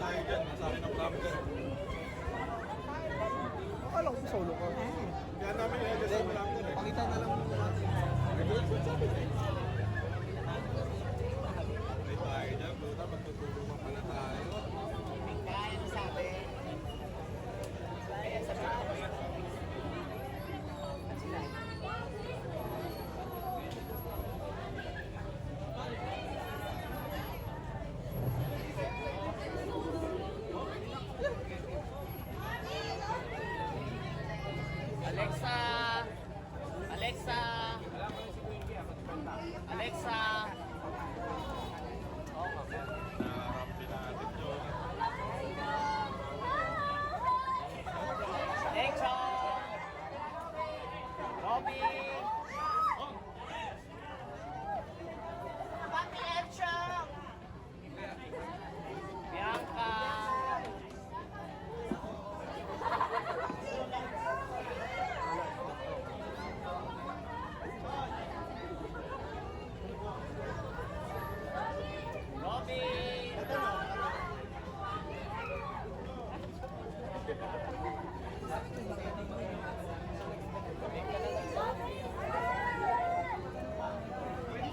tayo dyan. Masabi ng vlogger. Akala ko solo ko. Kaya namin i-edit sa vlogger eh. Pakita na lang muna natin. May tayo dyan, buta. Magtutulungan pala tayo. Kaya na sabi. Kaya sabi ko. At sila. Alexa! Alexa! Alexa! Naharap din natin yun. Alexa! Robin! Papi Echa! Bianca! Robin!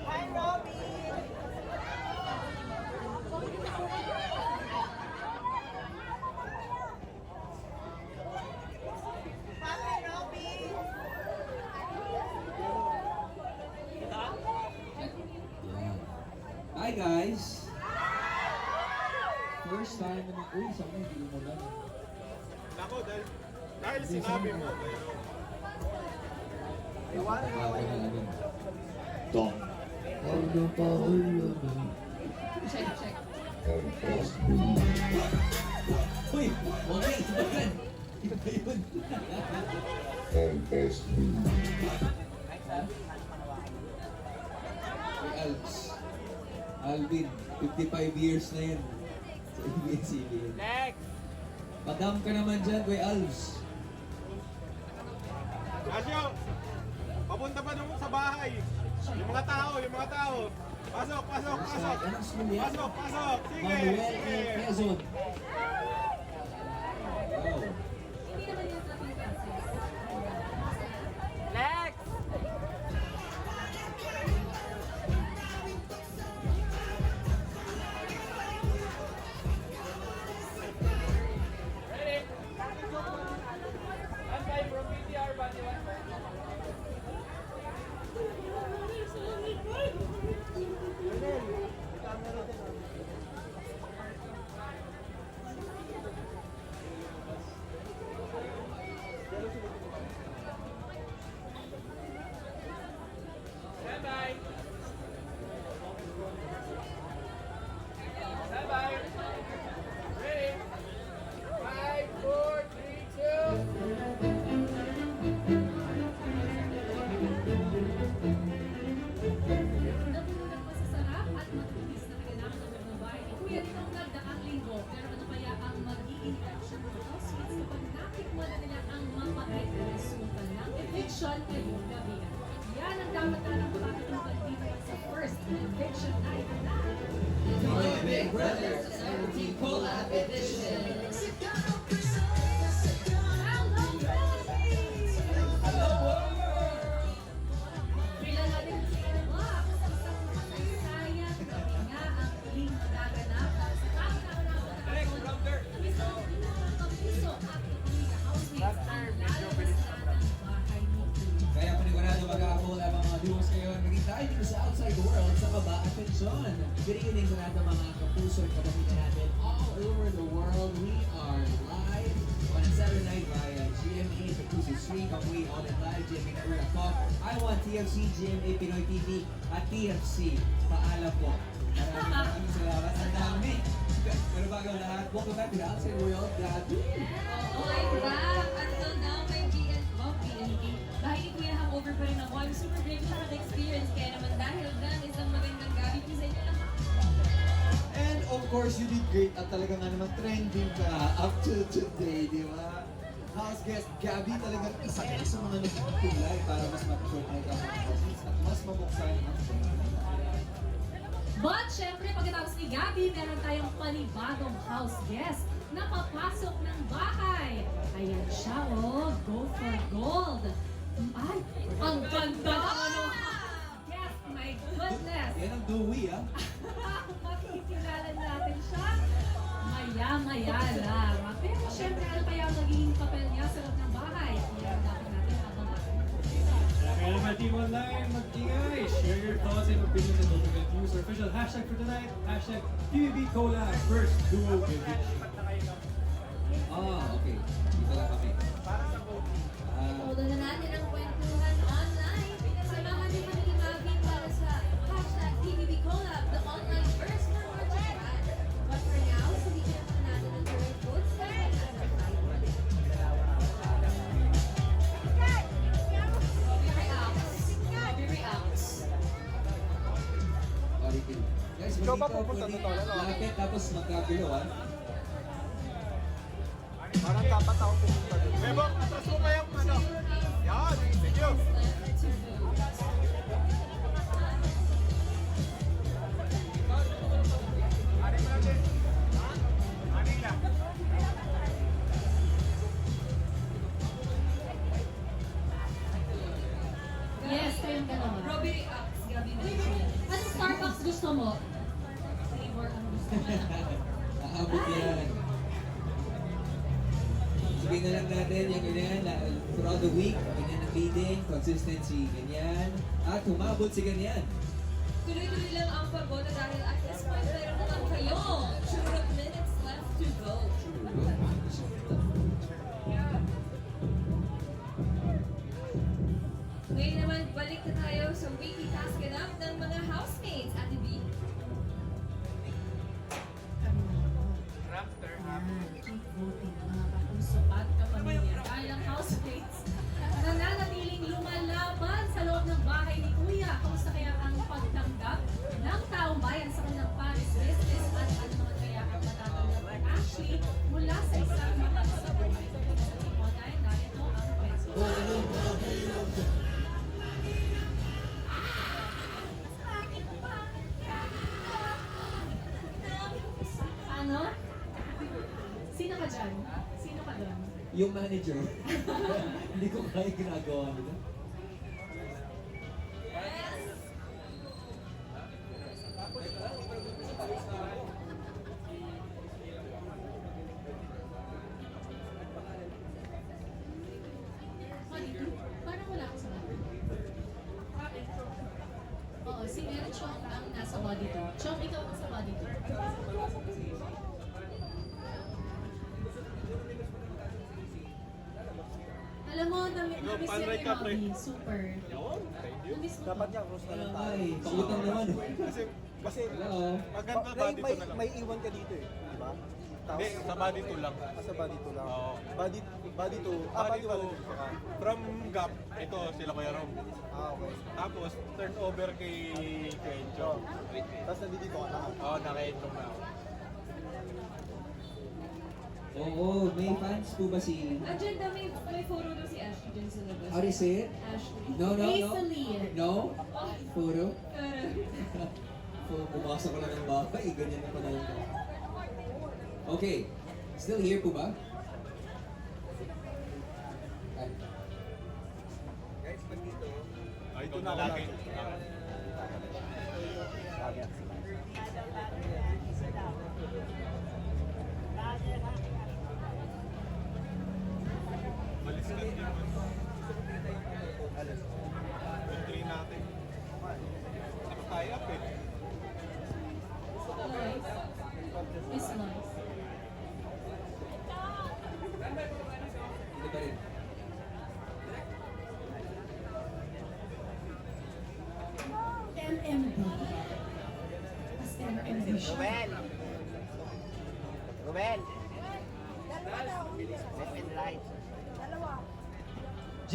Hi, Robin! Happy Robin! Hi guys! First time na uy, sana hindi mo lang. Nako, dahil sinabi mo. Iwanan mo Okay na kayo. lang. Tom. Ano pa ulo mo? Check, check. Uy! Okay! Iba yan! Iba yun! Uy, Alps. Alvin, 55 years na yan sa ABS-CBN. Next! Madam ka naman dyan, Kuya Alps. Asyo! Papunta pa naman sa bahay. Yung mga tao, yung mga tao. Pasok, pasok, pasok. Anong school yan? Pasok, pasok. Sige, Manuel sige. and Quezon. Wow. Hindi naman yung ating classes. Next! Ready? One time from PTR, body one time. Stand by. Stand by. Ready? 5, 4, 3, 2. Nabulugan pa sa sarap at matulis na kailangan ng mga bahay ni Kuya nitong nagdaang linggo. Pero ano kaya ang magiging reaction ng mga sweets kapag natikman na nila ang mapait na resulta ng eviction ngayong gabi? Yan ang dapat na ng makakatungkad dito sa first eviction night na Join Big Brother Celebrity Collab Edition. Hello, Bilang natin si Emma, isang makasaysayan, gabi nga ang huling magaganap sa kauna-una Piso at ituloy na housemates ang lalabasan ng bahay ni Kuya. Kaya panigurado mag-collab ang mga duos ngayon. Maging tayo dito sa outside the world sa baba at pensyon. Good evening sa lahat ng mga kapuso at kapatid natin all over the world. We are live on a Saturday night via GMA sa Puso Street. Kamuhi on and live, GMA Network.com. I want TFC, GMA Pinoy TV at TFC. Paalam po. Maraming salamat. Ang dami. Pero bago ang lahat, welcome back to the outside world. Gabi. Oo, I'm back. Until now, may BNP. Dahil ni Kuya hangover pa rin ako. I'm super grateful for the experience. Kaya naman dahil dyan, isang magandang gabi po sa inyo lahat. And of course, you did great at talaga nga naman trending ka up to today, di ba? House guest Gabby talagang isa ka sa mga nagpapilay para mas mag-showcase ang mga artists at mas mabuksan ang But syempre, pagkatapos ni Gabby, meron tayong panibagong house guest na papasok ng bahay. Ayan siya, oh, go for gold. Ay, ang ganda ng ano. Yes, my goodness. Yan ang Dewey, ah. Makikilala natin siya. Maya-maya lang. Pero syempre, ano kaya ang magiging papel niya sa loob ng bahay? Yan dapat natin abangan. Kaya naman Team Online, mag-ingay! Share your thoughts and opinions and don't forget to use our official hashtag for tonight, hashtag PBB Collab First Duo Village. Ah, okay. Dito lang kami. Tutunan na natin ang kwentuhan online. Samahan niyo kami ni Gabby para sa hashtag TVB Collab, the online first for more to try. But for now, sulitin naman natin ang current codes sa hashtag Bobby reacts. Origin. Guys, Ikaw ba dito, pupunta pwede doon, ano? lapit tapos magkagulo, ah. Parang dapat ako pumunta doon. Bebo, atras mo pa yung ano. Yan, thank you. Yes, kayong dalawa. Robby reacts, Gabby na. Anong Starbucks gusto mo? Flavor, ano gusto mo? Naabot yan. Sabihin na lang natin yung ganyan, throughout the week, ganyan ang leading, consistency, ganyan. At humabot si ganyan. Tuloy-tuloy lang ang pagoda dahil at this point, meron naman kayo. Shurot minutes left to go. Ngayon naman, balik na tayo sa weekly task and up ng mga housemates. Ate B. Raptor. Keep voting, mga kapuso at kapamilya. Dahil ang housemates nananatiling lumalaban sa loob ng bahay ni Kuya. Kamusta kaya ang pagtanggap ng taong bayan sa kanilang Paris business at ano naman kaya ang matatanggap ni Ashley mula sa isang mahal sa buhay. Sa Timo dahil narito ang kwento. Ano? Sino ka dyan? Sino ka doon? Yung manager, hindi ko kaya ginagawa nila. Parang wala ka sa body. Oo, si Mary Chong ang nasa body to. Chong, ikaw ang sa body to. Alam mo, namiss pan yun right ni ka, pre. Bobby. Super. Yun, thank you. Namiss mo Dapat to. niya, cross na Wala lang nga tayo. eh, pautang naman. Kasi Hello. maganda May, body may, to na lang. may iwan ka dito eh, di ba? Hindi, sa body to lang. Sa body to lang. Oo. Body to, Body body to, to. from Gap, ito sila Kuya Rom. Okay. Tapos, turn over kay Kencho. Tapos nandito ka na. Oo, naka-intro na ako. Oo, may fans po ba si... Andyan daw, may photo daw si Ashley dyan sa labas. How do you say it? Ashley. No, no, no. Easily. No? Photo? Pero, Bumasa ko lang ng bahay, ganyan na pala yung Okay. Still here po ba? Ay. Ay, ito na lagi. Baliskad din naman. Country natin. Naka-tie up eh. Nice. It's nice. Hindi pa rin. MMB. As MMB siya. Ruben! Left and right. G!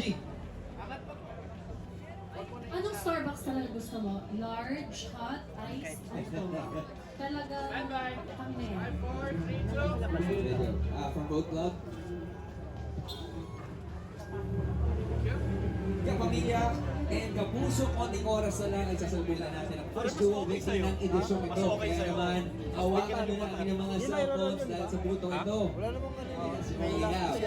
Anong Starbucks talaga gusto mo? Large, hot, iced, ano? Talaga kami. 5, 4, 3, 2. From Boat Club. Kapamilya, And Kapuso, konting oras na lang ay sasabihin natin ang first duo victory ng edisyong ito. Kaya naman, hawakan nyo na ang inyong mga cellphones dahil sa butong ito. Wala namang ano. We have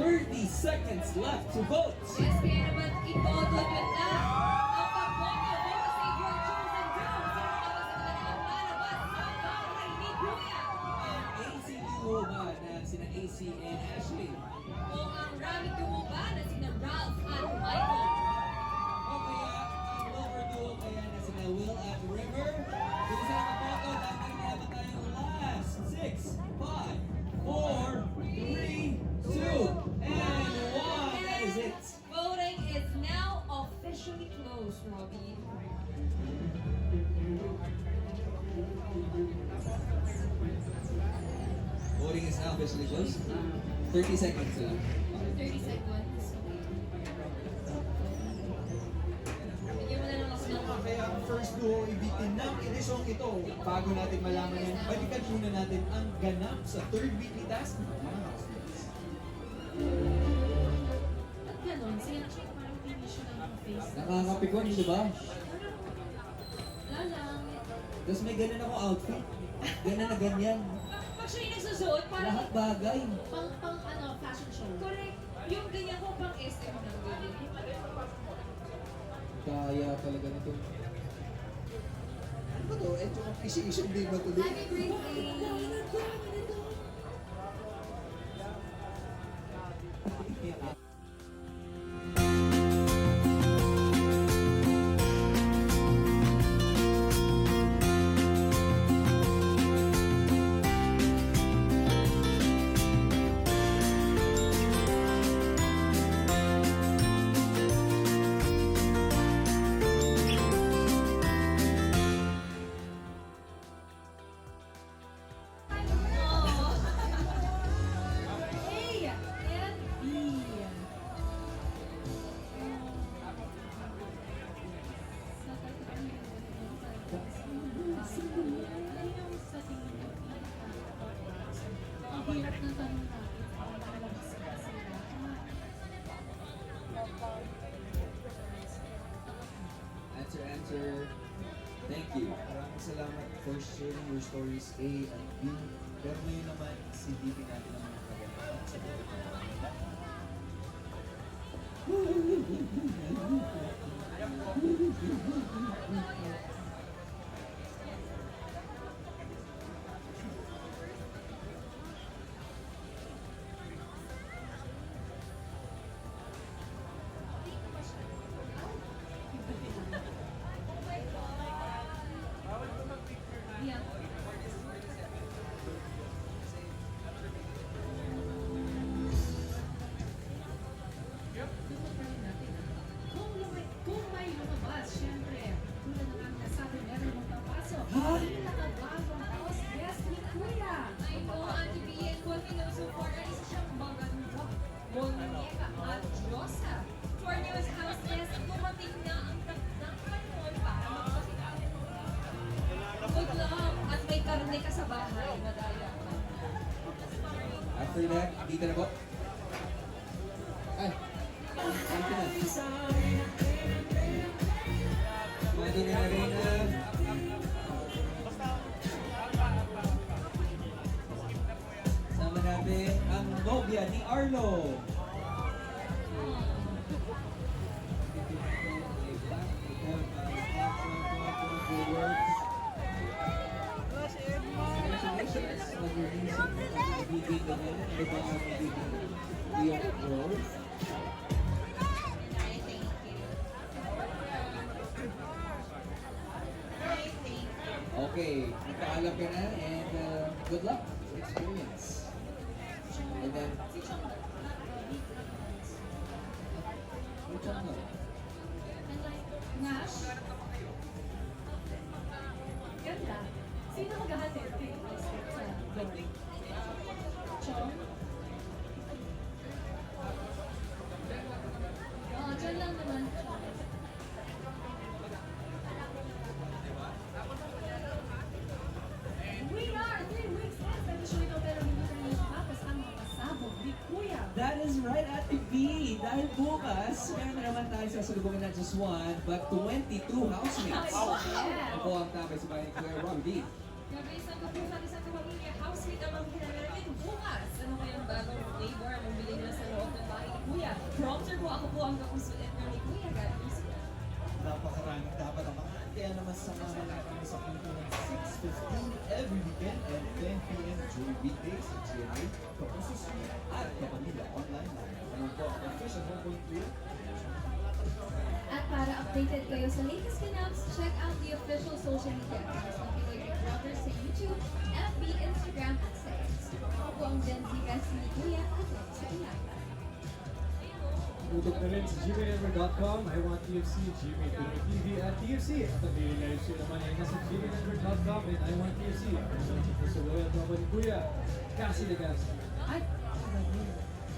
30 seconds left to vote. Yes, kaya naman iboto nyo na ang pagboto. Vote save your chosen duo. Sino naman sa kanila para ni Kuya? Ang AC duo ba na sina AC and Ashley? O ang Rami duo ba na sina Ralph at Michael? O kaya ang lower duo kaya na sina Will at River? Kung saan ang boto, dapat naman tayong last 6, 5, 4, 3, 2, and 1. That is it. Voting is now officially closed, Robbie. Voting is now officially closed. 30 seconds na lang. 30 seconds. Bigyan mo na lang ako ng Kaya ang first duo ibitin ng edisyong ito, bago natin malaman yan, balikan muna natin ang ganap sa third weekly task ng mga housemates. At ganon, sila parang finish yun ang face. Nakakapikon, di ba? Wala lang. Tapos may ganun ako outfit. Ganun na ganyan. Pag siya yung nagsusuot, parang Lahat bagay. Pang ano, fashion show. correct. Yung ganyan ko pang SM ng ganyan. Kaya talaga nito. Ano ba to? Ito appreciation day ba to? Happy birthday! A and B. Sa tingin ko, ang hirap ng tanong natin. Nakalabas ka sila. Answer. Thank you. Maraming salamat for sharing your stories A and B. Pero ngayon naman, silipin natin ang mga kaganapan sa buhay ng mga bata. Yeah. Kung may lumabas, syempre, tulad ng ang nasabi, meron mong papasok. Hindi nakabagong house guest ni Kuya. I know, Ate B, and kung pinusuport na isa siyang maganda, Bonieka at Diyosa. For news house guest, dumating na ang takdang panahon para magpakilala. Good luck! At may karne ka sa bahay, madaya. After that, dito na po. Ay, dito na. Pwede na rin na. Sama natin ang nobya ni Arlo. Congratulations! Mag-release ang magiging ganyan. Ano ba ang magiging Leon Rose? Okay, nagpaalam ka na and good luck sa experience. And then, which one na? Nash? Ganda. Sino maghahatid kay Oscar sa goal? Chong? Oo, dyan lang naman, Chong. We are 3 weeks past. Nag-show ito pero hindi na rin tapos ang mga pasabog ni Kuya. That is right at the B. Dahil bukas, meron na naman tayo sasalubungin na just one, but 22 housemates. Yeah. Ako ang tapos sa bahay ni Kuya Ron B. Grabe, isang kapusan, isang kapamilya, housemate ang mga kinalamin bukas. Ano kayang bagong flavor ang bili nila sa loob ng bahay ni Kuya? Prompter po, ako po ang kapuso etner ni Kuya. God bless you. Napakaraming dapat ang mga kaya naman samahan natin sa kwentuhan 6:15 every weekend and 10 p.m. during weekdays sa GMA, Kapuso Street at Kapamilya Online Live. Ano po ang official 1.3? At para updated kayo sa latest ganaps, check out the official social media accounts ng Pinoy Big Brother sa YouTube, FB, Instagram, at sa X. Ako po ang Gen Z bestie ni Kuya at sa Ilaya. Tutok na rin sa gmailnetwork.com, I want TFC, Gmail TV at TFC. At ang daily live show naman ay nasa gmailnetwork.com and I want TFC. Ang sa loyal tropa ni Kuya, Cassie Legaspi. Ay,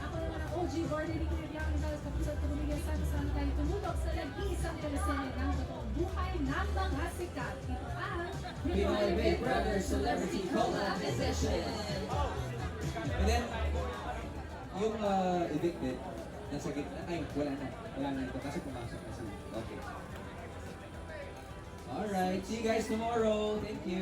ako naman ang OG Gordon ni Kuya Bianca Gonzalez Kapuso at Kapamilya sa kasama tayo tumulog sa nag-iisang teleserye ng totoong buhay ng mga sikat. Ito ang Pinoy Big Brother Celebrity Collab Edition. And then, yung evicted, nasa gitna, ay, wala na ito kasi pumasok na sila. Okay. Alright, see you guys tomorrow. Thank you.